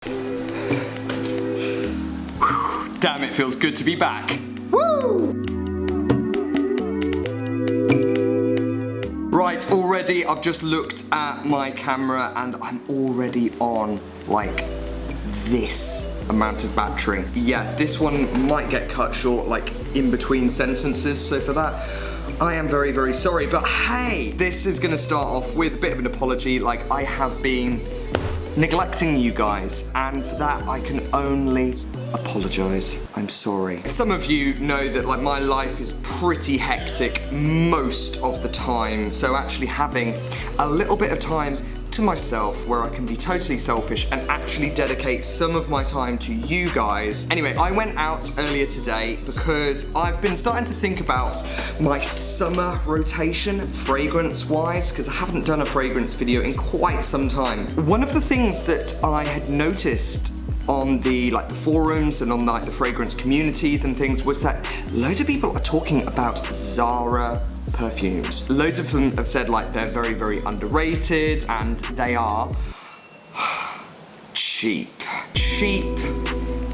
Damn, it feels good to be back. Woo! Right, already I've just looked at my camera and I'm already on like this amount of battery. Yeah, this one might get cut short like in between sentences, so for that I am very, very sorry. But hey, this is gonna start off with a bit of an apology. Like, I have been neglecting you guys, and for that I can only apologize. I'm sorry. Some of you know that like my life is pretty hectic most of the time, so actually having a little bit of time to myself where I can be totally selfish and actually dedicate some of my time to you guys. Anyway, I went out earlier today because I've been starting to think about my summer rotation fragrance wise, because I haven't done a fragrance video in quite some time. One of the things that I had noticed on the forums and on like the fragrance communities and things was that loads of people are talking about Zara perfumes. Loads of them have said like they're very, very underrated, and they are cheap. Cheap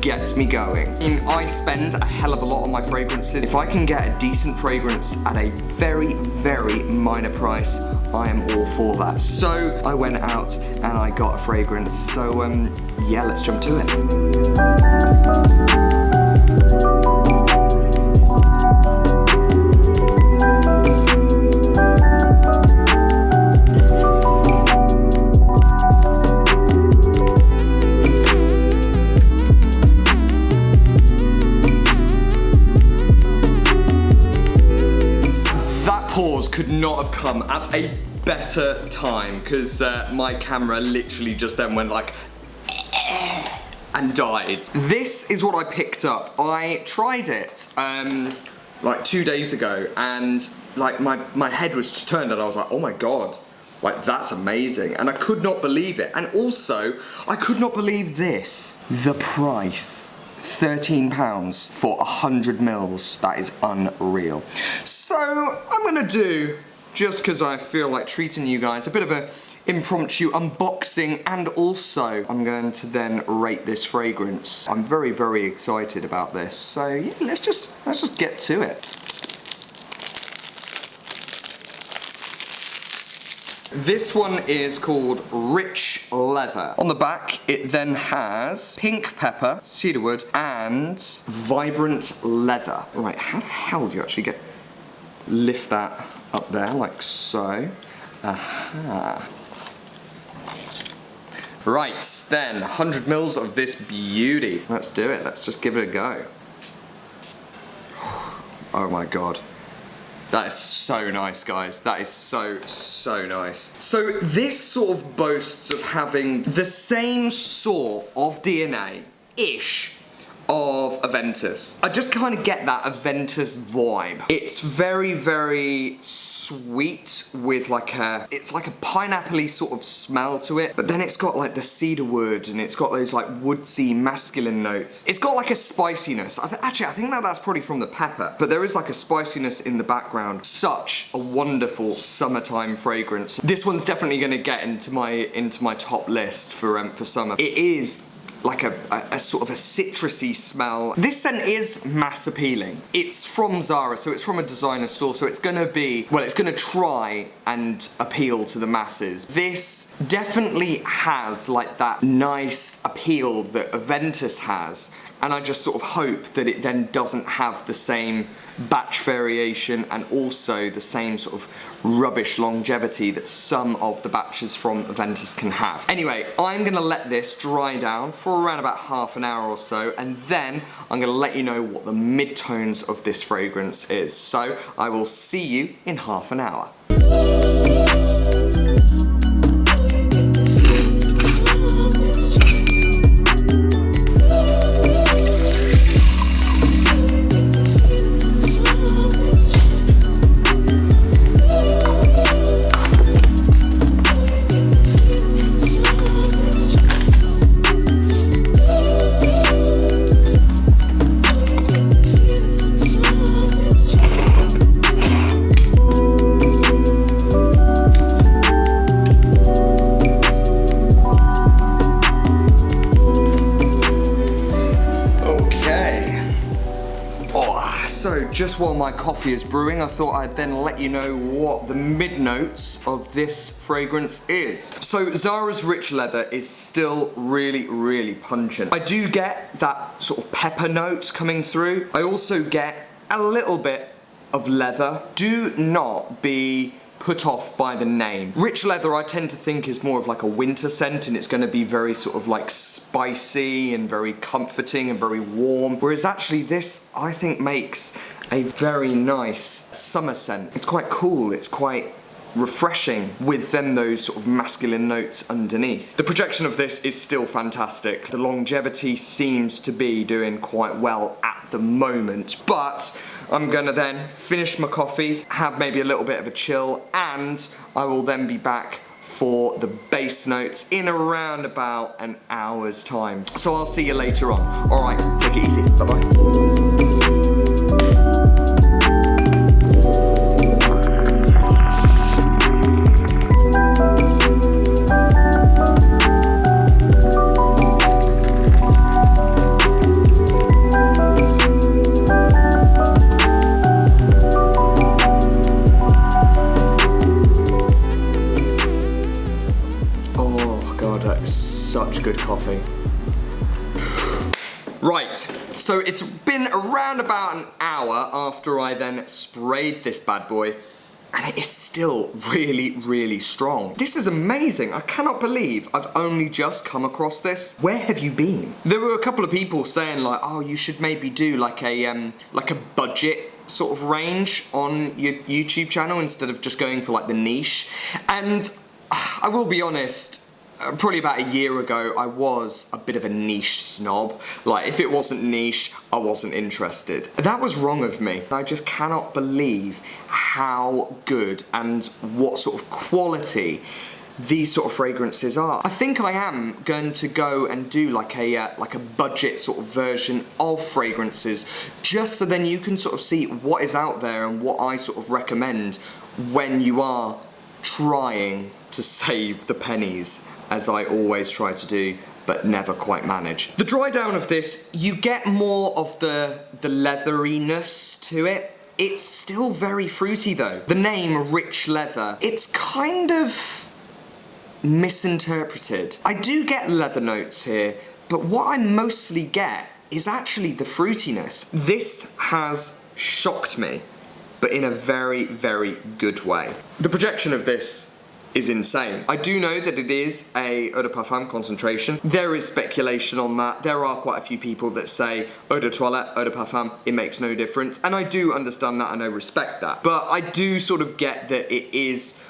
gets me going. I mean, I spend a hell of a lot on my fragrances. If I can get a decent fragrance at a very, very minor price, I am all for that. So I went out and I got a fragrance. So yeah, let's jump to it. Pause could not have come at a better time, because my camera literally just then went like and died. This is what I picked up. I tried it like 2 days ago, and like my head was just turned and I was like, oh my god, like that's amazing. And I could not believe it. And also I could not believe this, the price. £13 for 100 mils. That is unreal. So I'm gonna do, just because I feel like treating you guys, a bit of a impromptu unboxing, and also I'm going to then rate this fragrance. I'm very, very excited about this. So yeah, let's just get to it. This one is called Rich Leather. On the back, it then has pink pepper, cedarwood, and vibrant leather. Right, how the hell do you actually lift that up there, like so? Aha. Right, then, 100 mils of this beauty. Let's do it, let's just give it a go. Oh my god. That is so nice, guys. That is so, so nice. So this sort of boasts of having the same sort of DNA-ish of Aventus. I just kind of get that Aventus vibe. It's very, very sweet with like it's like a pineapple-y sort of smell to it, but then it's got like the cedarwood and it's got those like woodsy masculine notes. It's got like a spiciness. Actually, I think that's probably from the pepper, but there is like a spiciness in the background. Such a wonderful summertime fragrance. This one's definitely gonna get into my top list for summer. It is like a sort of a citrusy smell. This scent is mass appealing. It's from Zara, so it's from a designer store, so it's gonna be, well, it's gonna try and appeal to the masses. This definitely has like that nice appeal that Aventus has, and I just sort of hope that it then doesn't have the same batch variation and also the same sort of rubbish longevity that some of the batches from Aventus can have. Anyway, I'm gonna let this dry down for around about half an hour or so, and then I'm gonna let you know what the mid-tones of this fragrance is. So I will see you in half an hour. So just while my coffee is brewing, I thought I'd then let you know what the mid notes of this fragrance is. So Zara's Rich Leather is still really, really pungent. I do get that sort of pepper note coming through. I also get a little bit of leather. Do not be put off by the name. Rich Leather I tend to think is more of like a winter scent, and it's going to be very sort of like spicy and very comforting and very warm, whereas actually this I think makes a very nice summer scent. It's quite cool, it's quite refreshing with then those sort of masculine notes underneath. The projection of this is still fantastic. The longevity seems to be doing quite well at the moment, but I'm gonna then finish my coffee, have maybe a little bit of a chill, and I will then be back for the base notes in around about an hour's time. So I'll see you later on. All right, take it easy, bye-bye. Such good coffee. Right, so it's been around about an hour after I then sprayed this bad boy, and it is still really, really strong. This is amazing. I cannot believe I've only just come across this. Where have you been? There were a couple of people saying like, oh, you should maybe do like a budget sort of range on your YouTube channel instead of just going for like the niche. And I will be honest, probably about a year ago, I was a bit of a niche snob. Like, if it wasn't niche, I wasn't interested. That was wrong of me. I just cannot believe how good and what sort of quality these sort of fragrances are. I think I am going to go and do like a budget sort of version of fragrances, just so then you can sort of see what is out there and what I sort of recommend when you are trying to save the pennies, as I always try to do, but never quite manage. The dry down of this, you get more of the leatheriness to it. It's still very fruity though. The name Rich Leather, it's kind of misinterpreted. I do get leather notes here, but what I mostly get is actually the fruitiness. This has shocked me, but in a very, very good way. The projection of this is insane. I do know that it is a eau de parfum concentration. There is speculation on that. There are quite a few people that say eau de toilette, eau de parfum, it makes no difference. And I do understand that and I respect that. But I do sort of get that it is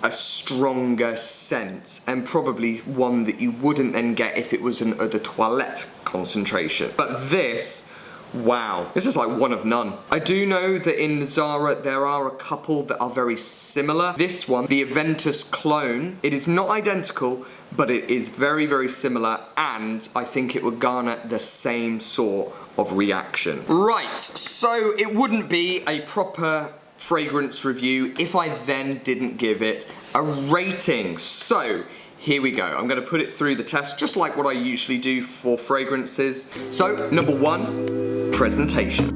a stronger scent, and probably one that you wouldn't then get if it was an eau de toilette concentration. But this, wow, this is like one of none. I do know that in Zara there are a couple that are very similar. This one, the Aventus clone, it is not identical, but it is very, very similar, and I think it would garner the same sort of reaction. Right, so it wouldn't be a proper fragrance review if I then didn't give it a rating. So here we go. I'm going to put it through the test just like what I usually do for fragrances. So number 1, presentation.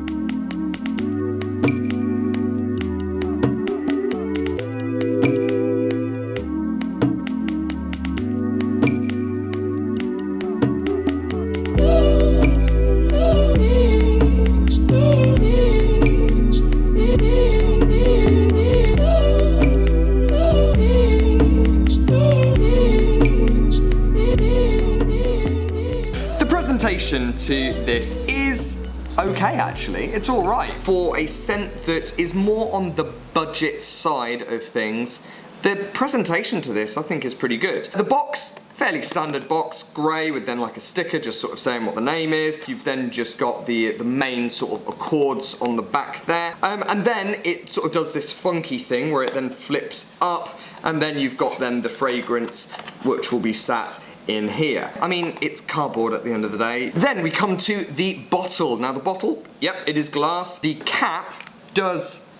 To this is okay actually, it's alright. For a scent that is more on the budget side of things, the presentation to this I think is pretty good. The box, fairly standard box, grey with then like a sticker just sort of saying what the name is. You've then just got the main sort of accords on the back there. And then it sort of does this funky thing where it then flips up, and then you've got then the fragrance which will be sat in here. I mean, it's cardboard at the end of the day. Then we come to the bottle. Now the bottle, yep, it is glass. The cap does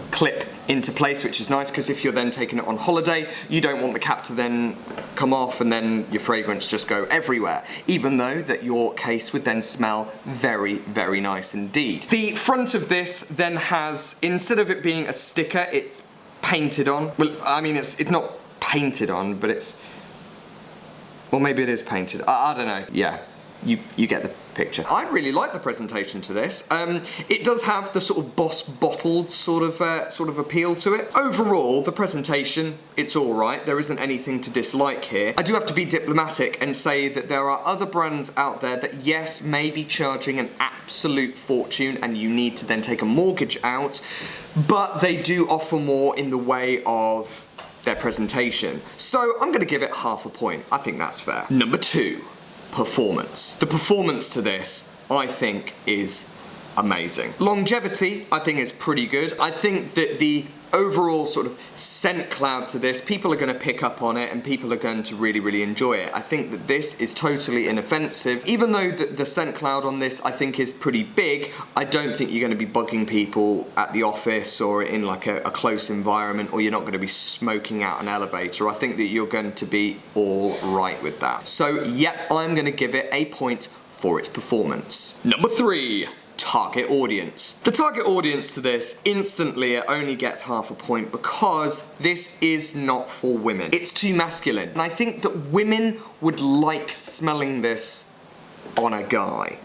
clip into place, which is nice because if you're then taking it on holiday, you don't want the cap to then come off and then your fragrance just go everywhere, even though that your case would then smell very, very nice indeed. The front of this then has, instead of it being a sticker, it's painted on. Well, I mean, it's not painted on, but it's, well, maybe it is painted. I don't know. Yeah, you get the picture. I really like the presentation to this. It does have the sort of Boss bottled sort of appeal to it. Overall, the presentation, it's all right. There isn't anything to dislike here. I do have to be diplomatic and say that there are other brands out there that, yes, may be charging an absolute fortune and you need to then take a mortgage out, but they do offer more in the way of their presentation. So I'm gonna give it half a point. I think that's fair. Number 2. Performance. The performance to this, I think, is amazing. Longevity, I think, is pretty good. I think that the overall sort of scent cloud to this, people are going to pick up on it and people are going to really, really enjoy it. I think that this is totally inoffensive. Even though the scent cloud on this, I think, is pretty big, I don't think you're going to be bugging people at the office or in like a close environment, or you're not going to be smoking out an elevator. I think that you're going to be all right with that. So, yep, I'm going to give it a point for its performance. Number 3. Target audience. The target audience to this, instantly it only gets half a point because this is not for women. It's too masculine. And I think that women would like smelling this on a guy.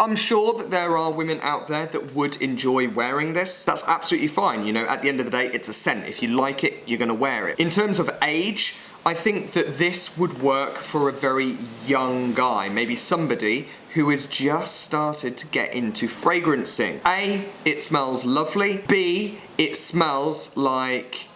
I'm sure that there are women out there that would enjoy wearing this. That's absolutely fine. You know, at the end of the day, it's a scent. If you like it, you're gonna wear it. In terms of age, I think that this would work for a very young guy, maybe somebody who has just started to get into fragrancing. A, it smells lovely. B, it smells like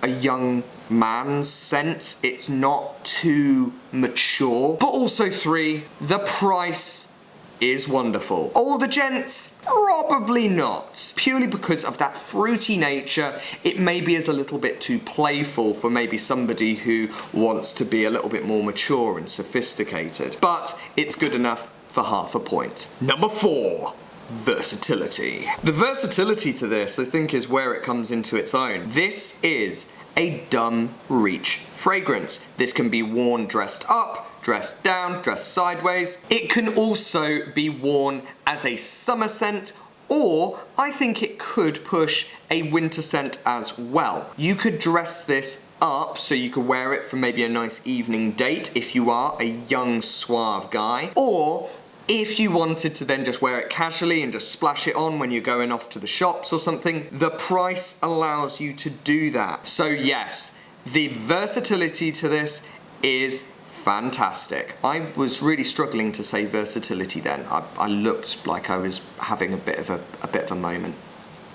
a young man's scent. It's not too mature. But also 3, the price is wonderful. Older gents, probably not. Purely because of that fruity nature, it maybe is a little bit too playful for maybe somebody who wants to be a little bit more mature and sophisticated. But it's good enough for half a point. Number 4. Versatility. The versatility to this, I think, is where it comes into its own. This is a dumb reach fragrance. This can be worn dressed up, dressed down, dressed sideways. It can also be worn as a summer scent, or I think it could push a winter scent as well. You could dress this up so you could wear it for maybe a nice evening date if you are a young, suave guy, or if you wanted to then just wear it casually and just splash it on when you're going off to the shops or something. The price allows you to do that. So yes, the versatility to this is fantastic. I was really struggling to say versatility then. I looked like I was having a bit of a moment.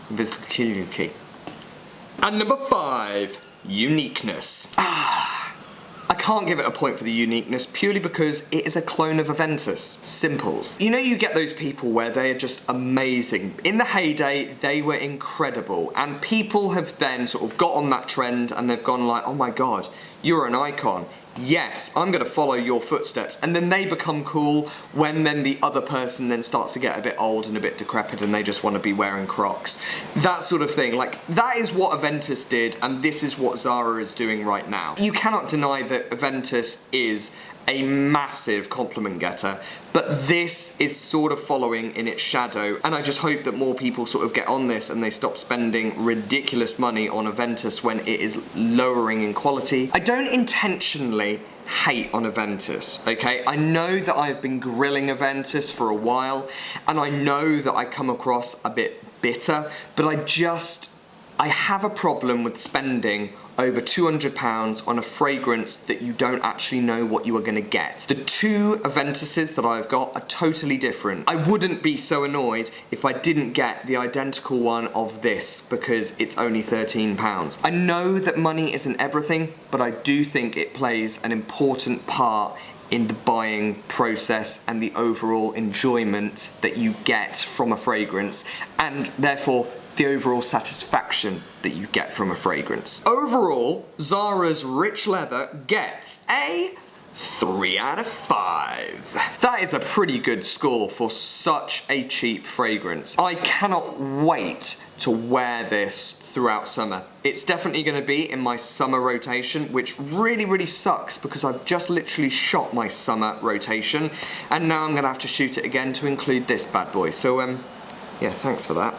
Versatility. And number 5, uniqueness. I can't give it a point for the uniqueness purely because it is a clone of Aventus. Simples. You know, you get those people where they are just amazing. In the heyday, they were incredible, and people have then sort of got on that trend and they've gone like, oh my god, you're an icon. Yes, I'm gonna follow your footsteps. And then they become cool when then the other person then starts to get a bit old and a bit decrepit and they just want to be wearing Crocs. That sort of thing. Like, that is what Aventus did, and this is what Zara is doing right now. You cannot deny that Aventus is a massive compliment getter, but this is sort of following in its shadow, and I just hope that more people sort of get on this and they stop spending ridiculous money on Aventus when it is lowering in quality. I don't intentionally hate on Aventus, okay? I know that I've been grilling Aventus for a while, and I know that I come across a bit bitter, but I have a problem with spending over £200 on a fragrance that you don't actually know what you are going to get. The 2 Aventuses that I've got are totally different. I wouldn't be so annoyed if I didn't get the identical one of this because it's only £13. I know that money isn't everything, but I do think it plays an important part in the buying process and the overall enjoyment that you get from a fragrance, and therefore the overall satisfaction that you get from a fragrance. Overall, Zara's Rich Leather gets a 3 out of 5. That is a pretty good score for such a cheap fragrance. I cannot wait to wear this throughout summer. It's definitely going to be in my summer rotation, which really sucks because I've just literally shot my summer rotation and now I'm going to have to shoot it again to include this bad boy. So yeah, thanks for that.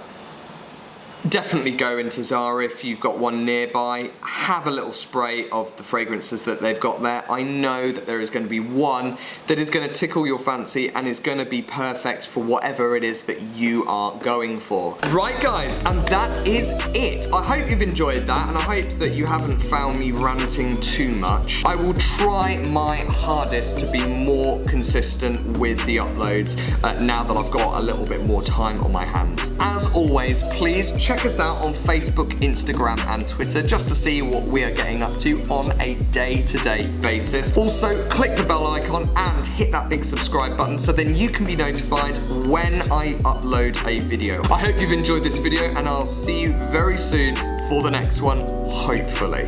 Definitely go into Zara if you've got one nearby. Have a little spray of the fragrances that they've got there. I know that there is going to be one that is going to tickle your fancy and is going to be perfect for whatever it is that you are going for. Right guys, and that is it. I hope you've enjoyed that and I hope that you haven't found me ranting too much. I will try my hardest to be more consistent with the uploads now that I've got a little bit more time on my hands. As always, please check us out on Facebook, Instagram and Twitter just to see what we are getting up to on a day-to-day basis. Also, click the bell icon and hit that big subscribe button so then you can be notified when I upload a video. I hope you've enjoyed this video and I'll see you very soon for the next one, hopefully.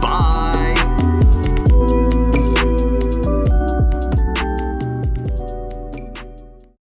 Bye!